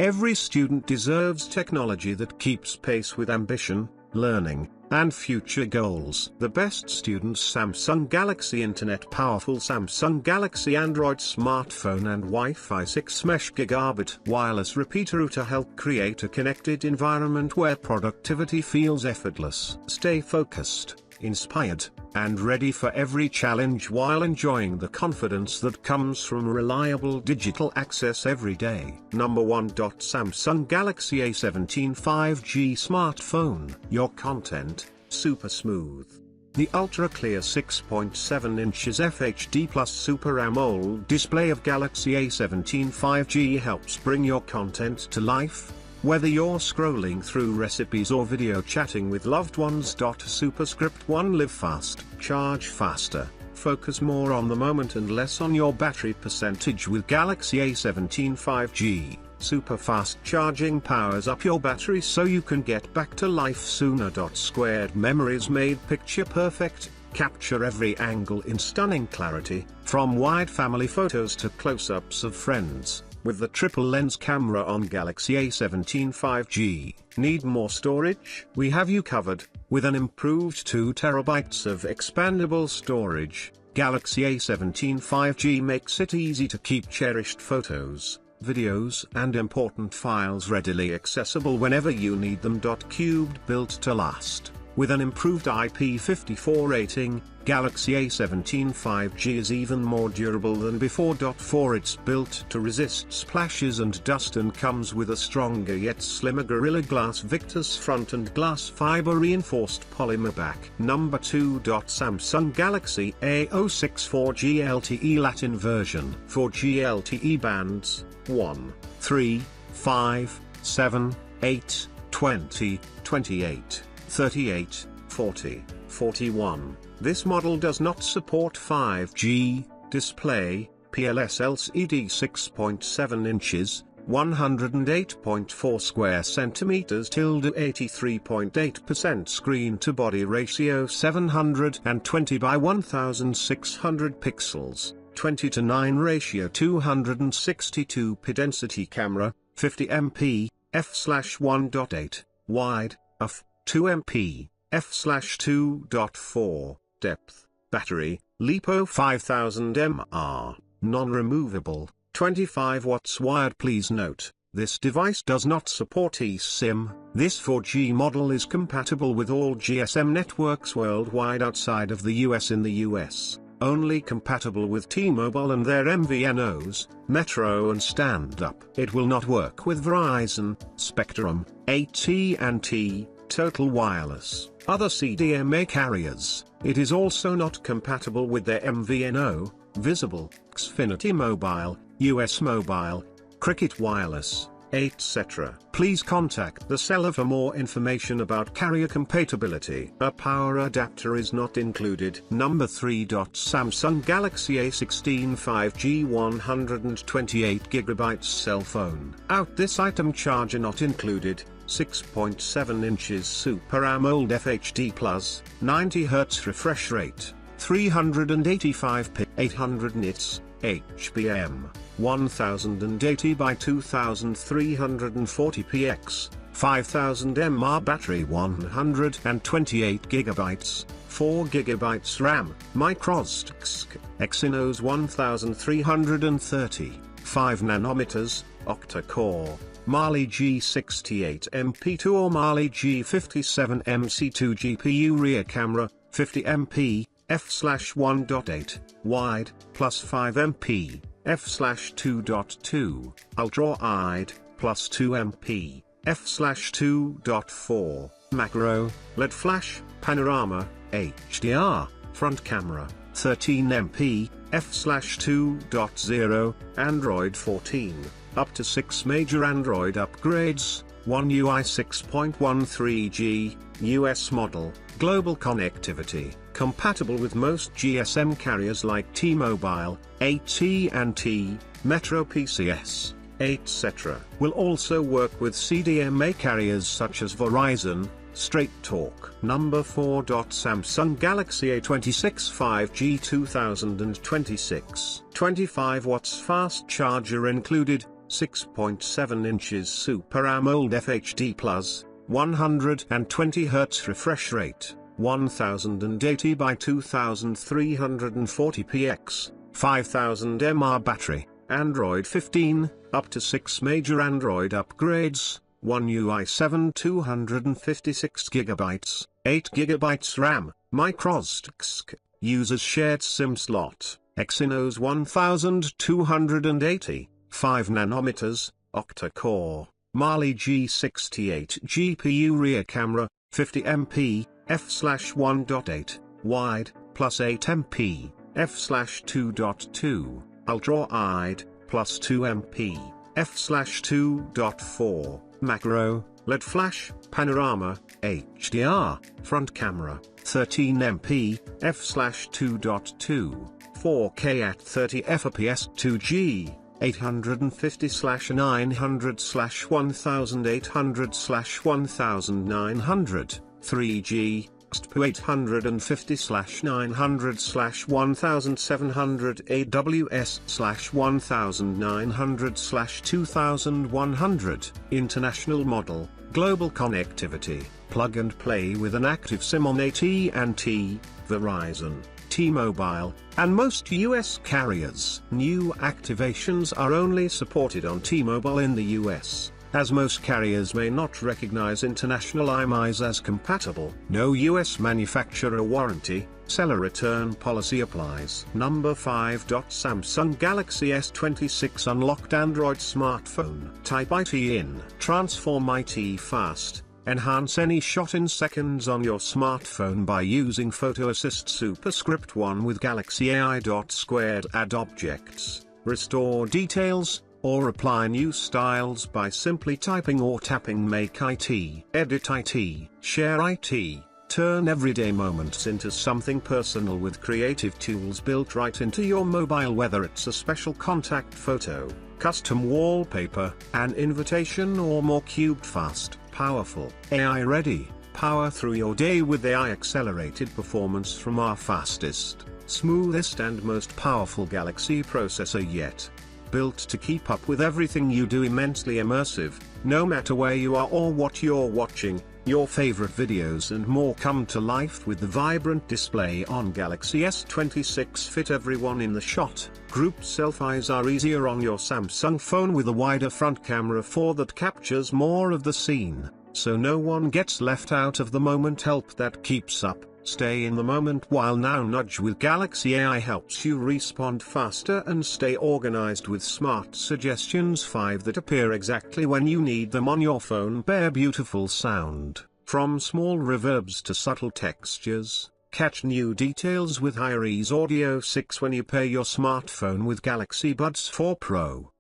Every student deserves technology that keeps pace with ambition, learning, and future goals. The best students Samsung Galaxy Internet powerful Samsung Galaxy Android smartphone and Wi-Fi 6 mesh gigabit wireless repeater to help create a connected environment where productivity feels effortless. Stay focused, inspired, and ready for every challenge while enjoying the confidence that comes from reliable digital access every day. Number 1. Samsung Galaxy A17 5G smartphone. Your content, super smooth. The ultra-clear 6.7 inches FHD Plus Super AMOLED display of Galaxy A17 5G helps bring your content to life, whether you're scrolling through recipes or video chatting with loved ones. Superscript 1. Live fast, charge faster, focus more on the moment and less on your battery percentage with Galaxy A17 5G. Super fast charging powers up your battery so you can get back to life sooner. Squared memories made picture perfect, capture every angle in stunning clarity, from wide family photos to close-ups of friends. With the triple lens camera on Galaxy A17 5G, need more storage? We have you covered, with an improved 2 TB of expandable storage. Galaxy A17 5G makes it easy to keep cherished photos, videos and important files readily accessible whenever you need them. Cubed built to last. With an improved IP54 rating, Galaxy A17 5G is even more durable than before. For it's built to resist splashes and dust and comes with a stronger yet slimmer Gorilla Glass Victus front and glass fiber reinforced polymer back. Number 2. Samsung Galaxy A06 4G LTE Latin version. 4G LTE bands 1, 3, 5, 7, 8, 20, 28. 38, 40, 41. This model does not support 5G display, PLS LCD 6.7 inches, 108.4 square centimeters, 83.8% screen to body ratio 720 by 1600 pixels, 20:9 ratio 262 p density camera, 50 MP, f/1.8, wide, f. 2 MP, f/2.4, depth, battery, LiPo 5000 mAh, non-removable, 25 watts wired. Please note, this device does not support eSIM. This 4G model is compatible with all GSM networks worldwide outside of the US. In the US, only compatible with T-Mobile and their MVNOs, Metro and Stand-Up. It will not work with Verizon, Spectrum, AT&T, Total Wireless, other CDMA carriers. It is also not compatible with their MVNO, Visible, Xfinity Mobile, US Mobile, Cricket Wireless, etc. Please contact the seller for more information about carrier compatibility. A power adapter is not included. Number 3. Samsung Galaxy A16 5G 128GB cell phone. Out this item charger not included. 6.7 inches Super AMOLED FHD Plus, 90Hz refresh rate, 385 p, 800 nits, HBM, 1080 by 2340 px, 5000 mAh battery, 128 GB, 4 GB RAM, microSTX, Exynos 1330, 5 nanometers, octa-core. Mali G68 MP2 or Mali G57 MC2 GPU. Rear camera, 50 MP, f/1.8, wide, plus 5 MP, f/2.2, ultra-wide, plus 2 MP, f/2.4, macro, LED flash, panorama, HDR, front camera, 13 MP, f/2.0, Android 14. Up to 6 major Android upgrades, One UI 6.13G, US model, global connectivity, compatible with most GSM carriers like T-Mobile, AT&T, Metro PCS, etc. Will also work with CDMA carriers such as Verizon, Straight Talk. Number 4. Samsung Galaxy A26 5G 2026. 25 watts fast charger included, 6.7 inches Super AMOLED FHD Plus, 120Hz refresh rate, 1080 by 2340 px, 5000 mAh battery, Android 15, up to 6 major Android upgrades, One UI 7 256GB, 8GB RAM, microSD, uses shared SIM slot, Exynos 1280, 5 nanometers, octa-core, Mali G68 GPU rear camera, 50MP, f/1.8, wide, plus 8MP, f/2.2, ultra-wide, plus 2MP, f/2.4, macro, LED flash, panorama, HDR, front camera, 13MP, f/2.2, 4K at 30 fps 2G, 850/900/1800/1900, 3G, STP 850/900/1700 AWS/1900/2100, international model, global connectivity, plug and play with an active SIM on AT&T, Verizon, T-Mobile, and most US carriers. New activations are only supported on T-Mobile in the US, as most carriers may not recognize international IMEIs as compatible. No US manufacturer warranty, seller return policy applies. Number 5. Samsung Galaxy S26 unlocked Android smartphone. Type IT in. Transform IT fast. Enhance any shot in seconds on your smartphone by using Photo Assist Superscript 1 with Galaxy AI. Squared add objects, restore details, or apply new styles by simply typing or tapping. Make IT, edit IT, share IT, turn everyday moments into something personal with creative tools built right into your mobile, whether it's a special contact photo, custom wallpaper, an invitation, or more cubed, fast, powerful, AI-ready. Power through your day with AI accelerated performance from our fastest, smoothest and most powerful Galaxy processor yet. Built to keep up with everything you do, immensely immersive, no matter where you are or what you're watching. Your favorite videos and more come to life with the vibrant display on Galaxy S26. Fit everyone in the shot. Group selfies are easier on your Samsung phone with a wider front camera that captures more of the scene, so no one gets left out of the moment. Help that keeps up. Stay in the moment while now nudge with Galaxy AI helps you respond faster and stay organized with smart suggestions 5 that appear exactly when you need them on your phone. Bear beautiful sound, from small reverbs to subtle textures. Catch new details with high-res audio. 6 when you pair your smartphone with Galaxy Buds 4 Pro.